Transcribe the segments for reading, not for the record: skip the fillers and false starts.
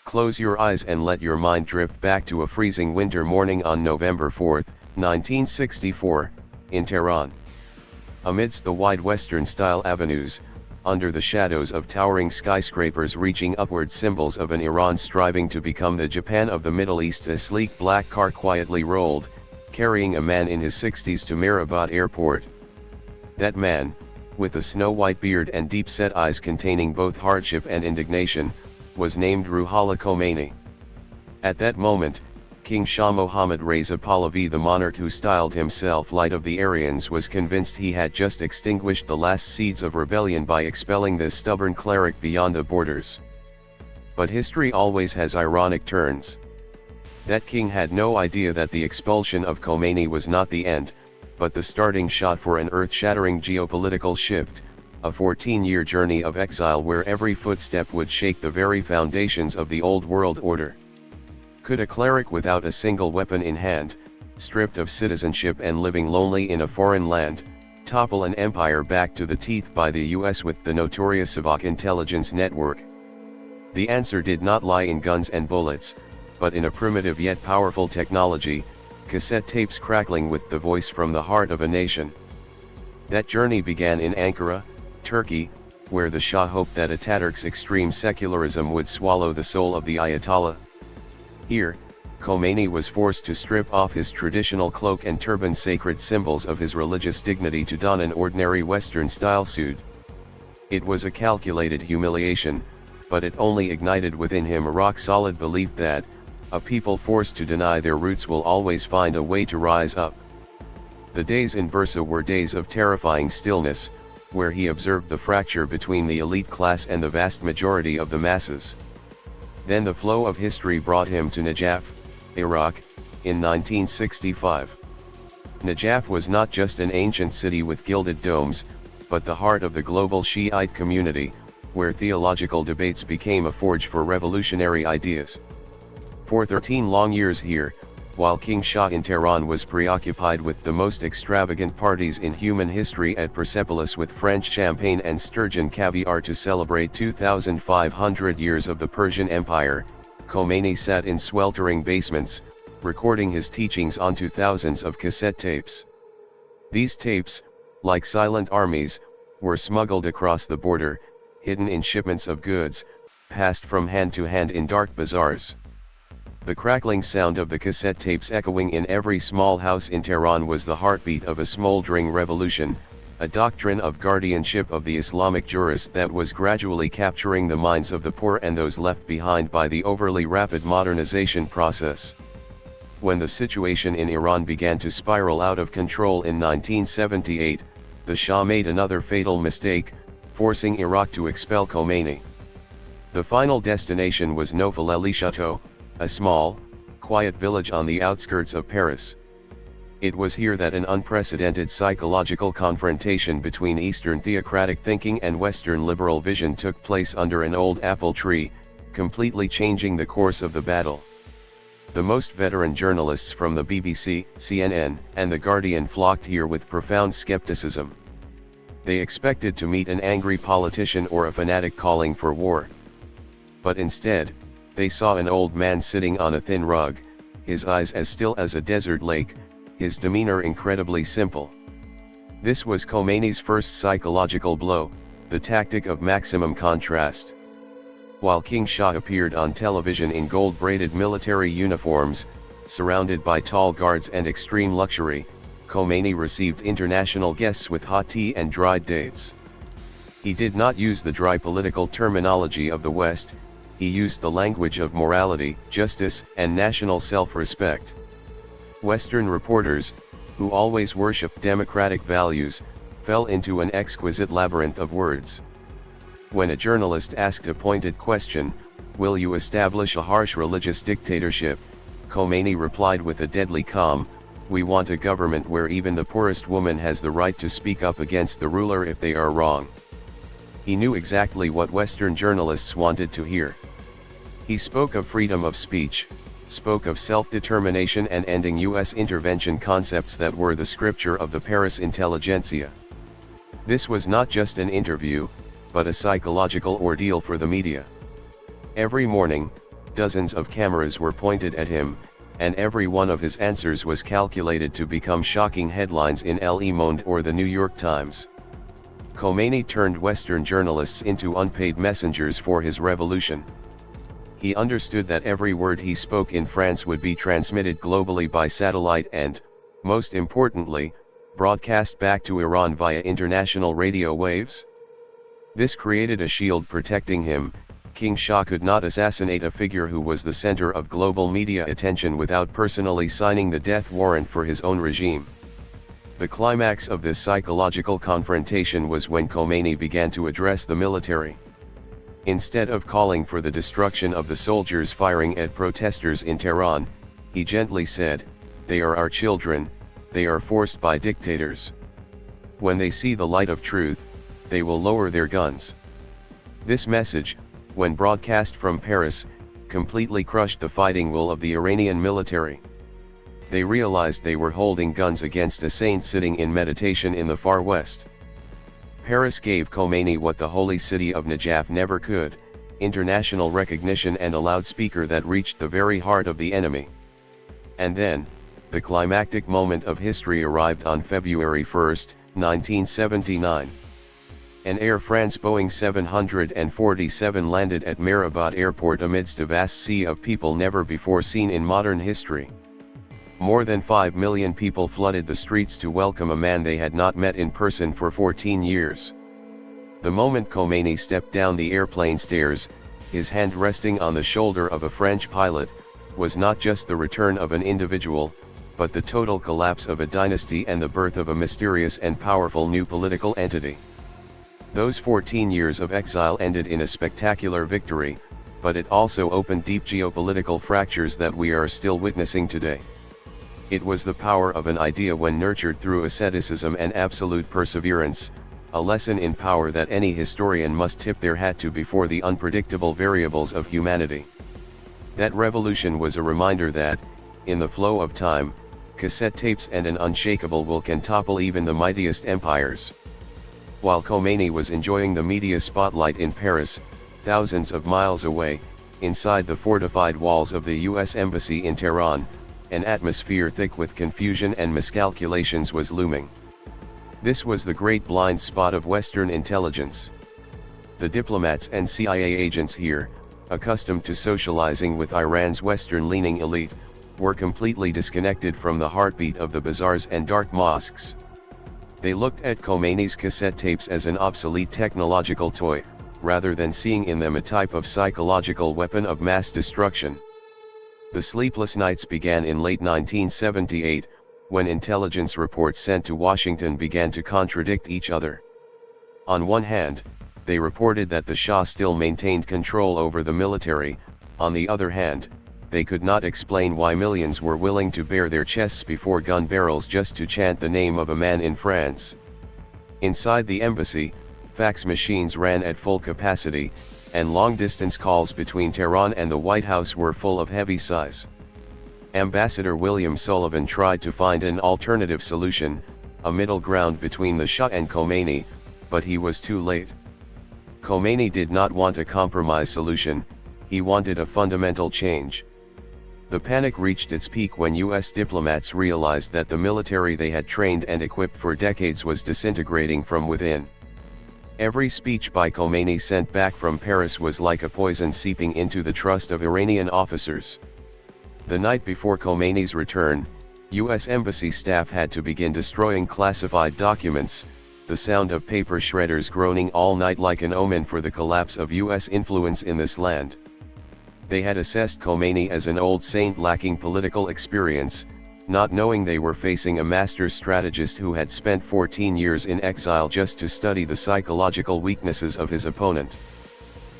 Close your eyes and let your mind drift back to a freezing winter morning on November 4, 1964, in Tehran. Amidst the wide Western-style avenues, under the shadows of towering skyscrapers reaching upward, symbols of an Iran striving to become the Japan of the Middle East, a sleek black car quietly rolled, carrying a man in his 60s to Mehrabad Airport. That man, with a snow-white beard and deep-set eyes containing both hardship and indignation, was named Ruhollah Khomeini. At that moment, King Shah Mohammad Reza Pahlavi, the monarch who styled himself Light of the Aryans, was convinced he had just extinguished the last seeds of rebellion by expelling this stubborn cleric beyond the borders. But history always has ironic turns. That king had no idea that the expulsion of Khomeini was not the end, but the starting shot for an earth-shattering geopolitical shift, a 14-year journey of exile where every footstep would shake the very foundations of the old world order. Could a cleric without a single weapon in hand, stripped of citizenship and living lonely in a foreign land, topple an empire back to the teeth by the US with the notorious Savak intelligence network? The answer did not lie in guns and bullets, but in a primitive yet powerful technology, cassette tapes crackling with the voice from the heart of a nation. That journey began in Ankara, Turkey, where the Shah hoped that Ataturk's extreme secularism would swallow the soul of the Ayatollah. Here, Khomeini was forced to strip off his traditional cloak and turban, sacred symbols of his religious dignity, to don an ordinary Western-style suit. It was a calculated humiliation, but it only ignited within him a rock-solid belief that, a people forced to deny their roots will always find a way to rise up. The days in Bursa were days of terrifying stillness, where he observed the fracture between the elite class and the vast majority of the masses. Then the flow of history brought him to Najaf, Iraq, in 1965. Najaf was not just an ancient city with gilded domes, but the heart of the global Shiite community, where theological debates became a forge for revolutionary ideas. For 13 long years here, while King Shah in Tehran was preoccupied with the most extravagant parties in human history at Persepolis with French champagne and sturgeon caviar to celebrate 2,500 years of the Persian Empire, Khomeini sat in sweltering basements, recording his teachings onto thousands of cassette tapes. These tapes, like silent armies, were smuggled across the border, hidden in shipments of goods, passed from hand to hand in dark bazaars. The crackling sound of the cassette tapes echoing in every small house in Tehran was the heartbeat of a smoldering revolution, a doctrine of guardianship of the Islamic jurist that was gradually capturing the minds of the poor and those left behind by the overly rapid modernization process. When the situation in Iran began to spiral out of control in 1978, the Shah made another fatal mistake, forcing Iraq to expel Khomeini. The final destination was Nouvelle-Chateau, a small, quiet village on the outskirts of Paris. It was here that an unprecedented psychological confrontation between Eastern theocratic thinking and Western liberal vision took place under an old apple tree, completely changing the course of the battle. The most veteran journalists from the BBC, CNN, and The Guardian flocked here with profound skepticism. They expected to meet an angry politician or a fanatic calling for war. But instead, they saw an old man sitting on a thin rug, his eyes as still as a desert lake, his demeanor incredibly simple. This was Khomeini's first psychological blow, the tactic of maximum contrast. While King Shah appeared on television in gold-braided military uniforms, surrounded by tall guards and extreme luxury, Khomeini received international guests with hot tea and dried dates. He did not use the dry political terminology of the West. He used the language of morality, justice, and national self-respect. Western reporters, who always worshipped democratic values, fell into an exquisite labyrinth of words. When a journalist asked a pointed question, "Will you establish a harsh religious dictatorship?" Khomeini replied with a deadly calm, "We want a government where even the poorest woman has the right to speak up against the ruler if they are wrong." He knew exactly what Western journalists wanted to hear. He spoke of freedom of speech, spoke of self-determination and ending US intervention, concepts that were the scripture of the Paris intelligentsia. This was not just an interview, but a psychological ordeal for the media. Every morning, Dozens of cameras were pointed at him, and every one of his answers was calculated to become shocking headlines in Le Monde or the New York Times. Khomeini turned Western journalists into unpaid messengers for his revolution. He understood that every word he spoke in France would be transmitted globally by satellite and, most importantly, broadcast back to Iran via international radio waves. This created a shield protecting him. King Shah could not assassinate a figure who was the center of global media attention without personally signing the death warrant for his own regime. The climax of this psychological confrontation was when Khomeini began to address the military. Instead of calling for the destruction of the soldiers firing at protesters in Tehran, he gently said, "They are our children, they are forced by dictators. When they see the light of truth, they will lower their guns." This message, when broadcast from Paris, completely crushed the fighting will of the Iranian military. They realized they were holding guns against a saint sitting in meditation in the far west. Paris gave Khomeini what the holy city of Najaf never could: international recognition and a loudspeaker that reached the very heart of the enemy. And then, the climactic moment of history arrived on February 1, 1979. An Air France Boeing 747 landed at Mehrabad Airport amidst a vast sea of people never before seen in modern history. More than 5 million people flooded the streets to welcome a man they had not met in person for 14 years. The moment Khomeini stepped down the airplane stairs, his hand resting on the shoulder of a French pilot, was not just the return of an individual, but the total collapse of a dynasty and the birth of a mysterious and powerful new political entity. Those 14 years of exile ended in a spectacular victory, but it also opened deep geopolitical fractures that we are still witnessing today. It was the power of an idea when nurtured through asceticism and absolute perseverance, a lesson in power that any historian must tip their hat to before the unpredictable variables of humanity. That revolution was a reminder that, in the flow of time, cassette tapes and an unshakable will can topple even the mightiest empires. While Khomeini was enjoying the media spotlight in Paris, thousands of miles away, inside the fortified walls of the US Embassy in Tehran, an atmosphere thick with confusion and miscalculations was looming. This was the great blind spot of Western intelligence. The diplomats and CIA agents here, accustomed to socializing with Iran's Western-leaning elite, were completely disconnected from the heartbeat of the bazaars and dark mosques. They looked at Khomeini's cassette tapes as an obsolete technological toy, rather than seeing in them a type of psychological weapon of mass destruction. The sleepless nights began in late 1978, when intelligence reports sent to Washington began to contradict each other. On one hand, they reported that the Shah still maintained control over the military. On the other hand, they could not explain why millions were willing to bare their chests before gun barrels just to chant the name of a man in France. Inside the embassy, fax machines ran at full capacity, and long-distance calls between Tehran and the White House were full of heavy sighs. Ambassador William Sullivan tried to find an alternative solution, a middle ground between the Shah and Khomeini, but he was too late. Khomeini did not want a compromise solution, he wanted a fundamental change. The panic reached its peak when US diplomats realized that the military they had trained and equipped for decades was disintegrating from within. Every speech by Khomeini sent back from Paris was like a poison seeping into the trust of Iranian officers. The night before Khomeini's return, US embassy staff had to begin destroying classified documents, the sound of paper shredders groaning all night like an omen for the collapse of US influence in this land. They had assessed Khomeini as an old saint lacking political experience, not knowing they were facing a master strategist who had spent 14 years in exile just to study the psychological weaknesses of his opponent.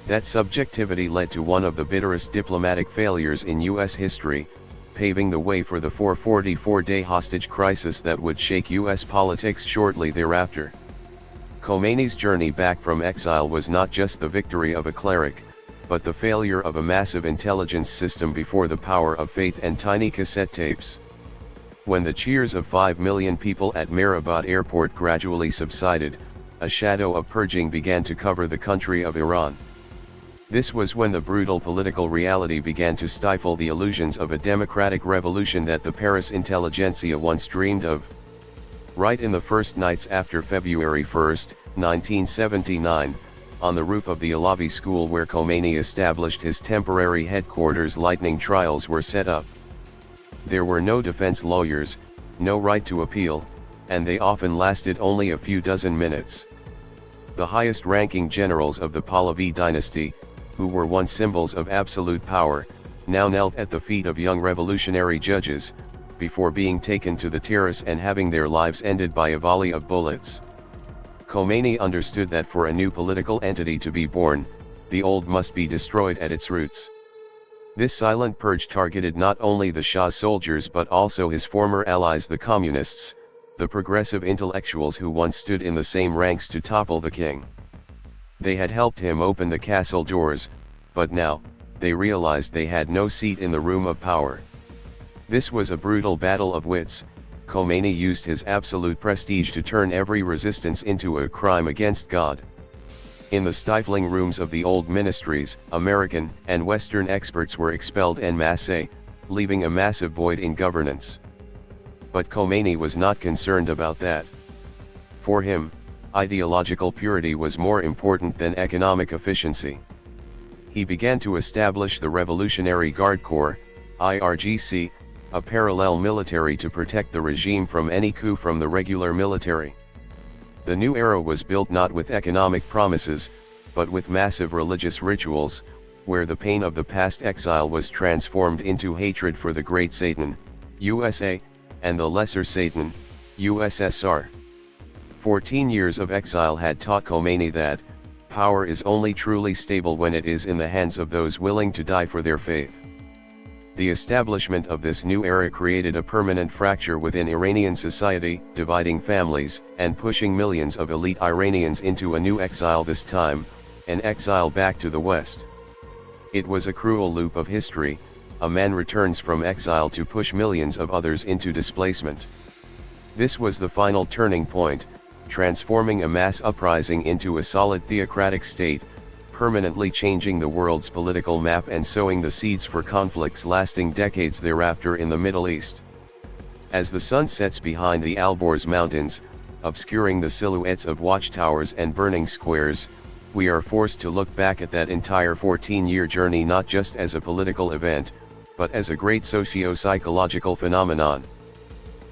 That subjectivity led to one of the bitterest diplomatic failures in US history, paving the way for the 444-day hostage crisis that would shake US politics shortly thereafter. Khomeini's journey back from exile was not just the victory of a cleric, but the failure of a massive intelligence system before the power of faith and tiny cassette tapes. When the cheers of 5 million people at Mehrabad Airport gradually subsided, a shadow of purging began to cover the country of Iran. This was when the brutal political reality began to stifle the illusions of a democratic revolution that the Paris intelligentsia once dreamed of. Right in the first nights after February 1, 1979, on the roof of the Pahlavi school where Khomeini established his temporary headquarters, lightning trials were set up. There were no defense lawyers, no right to appeal, and they often lasted only a few dozen minutes. The highest-ranking generals of the Pahlavi dynasty, who were once symbols of absolute power, now knelt at the feet of young revolutionary judges, before being taken to the terrace and having their lives ended by a volley of bullets. Khomeini understood that for a new political entity to be born, the old must be destroyed at its roots. This silent purge targeted not only the Shah's soldiers but also his former allies, the communists, the progressive intellectuals who once stood in the same ranks to topple the king. They had helped him open the castle doors, but now, they realized they had no seat in the room of power. This was a brutal battle of wits. Khomeini used his absolute prestige to turn every resistance into a crime against God. In the stifling rooms of the old ministries, American and Western experts were expelled en masse, leaving a massive void in governance. But Khomeini was not concerned about that. For him, ideological purity was more important than economic efficiency. He began to establish the Revolutionary Guard Corps, IRGC, a parallel military to protect the regime from any coup from the regular military. The new era was built not with economic promises, but with massive religious rituals, where the pain of the past exile was transformed into hatred for the Great Satan, USA, and the Lesser Satan, USSR. 14 years of exile had taught Khomeini that, power is only truly stable when it is in the hands of those willing to die for their faith. The establishment of this new era created a permanent fracture within Iranian society, dividing families, and pushing millions of elite Iranians into a new exile, this time, an exile back to the West. It was a cruel loop of history. A man returns from exile to push millions of others into displacement. This was the final turning point, transforming a mass uprising into a solid theocratic state, permanently changing the world's political map and sowing the seeds for conflicts lasting decades thereafter in the Middle East. As the sun sets behind the Alborz Mountains, obscuring the silhouettes of watchtowers and burning squares, we are forced to look back at that entire 14-year journey not just as a political event, but as a great socio-psychological phenomenon.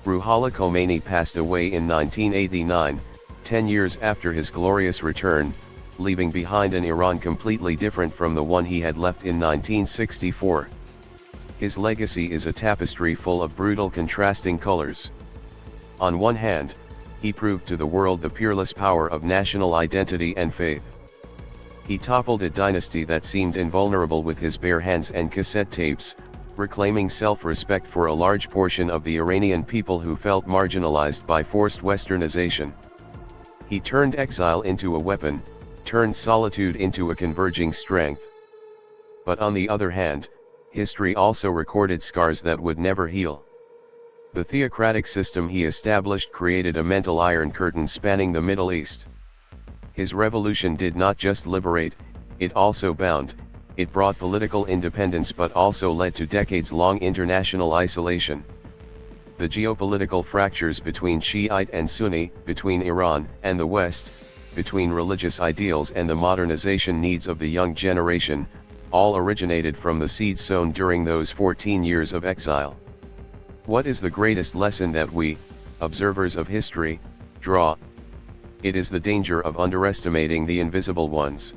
Ruhollah Khomeini passed away in 1989, 10 years after his glorious return, leaving behind an Iran completely different from the one he had left in 1964. His legacy is a tapestry full of brutal contrasting colors. On one hand, he proved to the world the peerless power of national identity and faith. He toppled a dynasty that seemed invulnerable with his bare hands and cassette tapes, reclaiming self-respect for a large portion of the Iranian people who felt marginalized by forced westernization. He turned exile into a weapon, turned solitude into a converging strength. But on the other hand, history also recorded scars that would never heal. The theocratic system he established created a mental iron curtain spanning the Middle East. His revolution did not just liberate, it also bound. It brought political independence but also led to decades-long international isolation. The geopolitical fractures between Shiite and Sunni, between Iran and the West, between religious ideals and the modernization needs of the young generation, all originated from the seeds sown during those 14 years of exile. What is the greatest lesson that we, observers of history, draw? It is the danger of underestimating the invisible ones.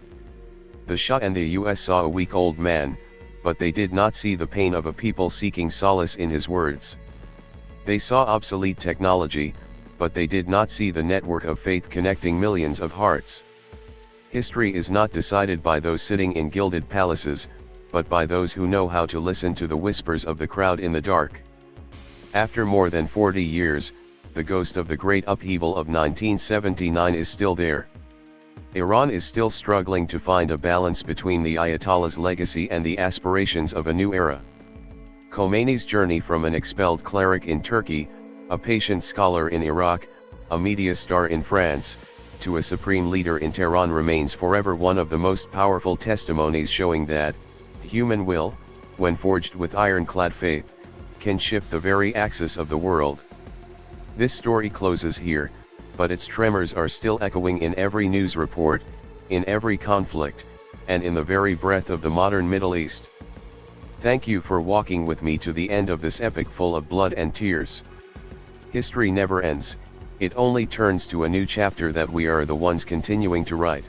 The Shah and the US saw a weak old man, but they did not see the pain of a people seeking solace in his words. They saw obsolete technology, but they did not see the network of faith connecting millions of hearts. History is not decided by those sitting in gilded palaces, but by those who know how to listen to the whispers of the crowd in the dark. After more than 40 years, the ghost of the great upheaval of 1979 is still there. Iran is still struggling to find a balance between the Ayatollah's legacy and the aspirations of a new era. Khomeini's journey from an expelled cleric in Turkey, a patient scholar in Iraq, a media star in France, to a supreme leader in Tehran remains forever one of the most powerful testimonies showing that human will, when forged with ironclad faith, can shift the very axis of the world. This story closes here, but its tremors are still echoing in every news report, in every conflict, and in the very breath of the modern Middle East. Thank you for walking with me to the end of this epic full of blood and tears. History never ends, it only turns to a new chapter that we are the ones continuing to write.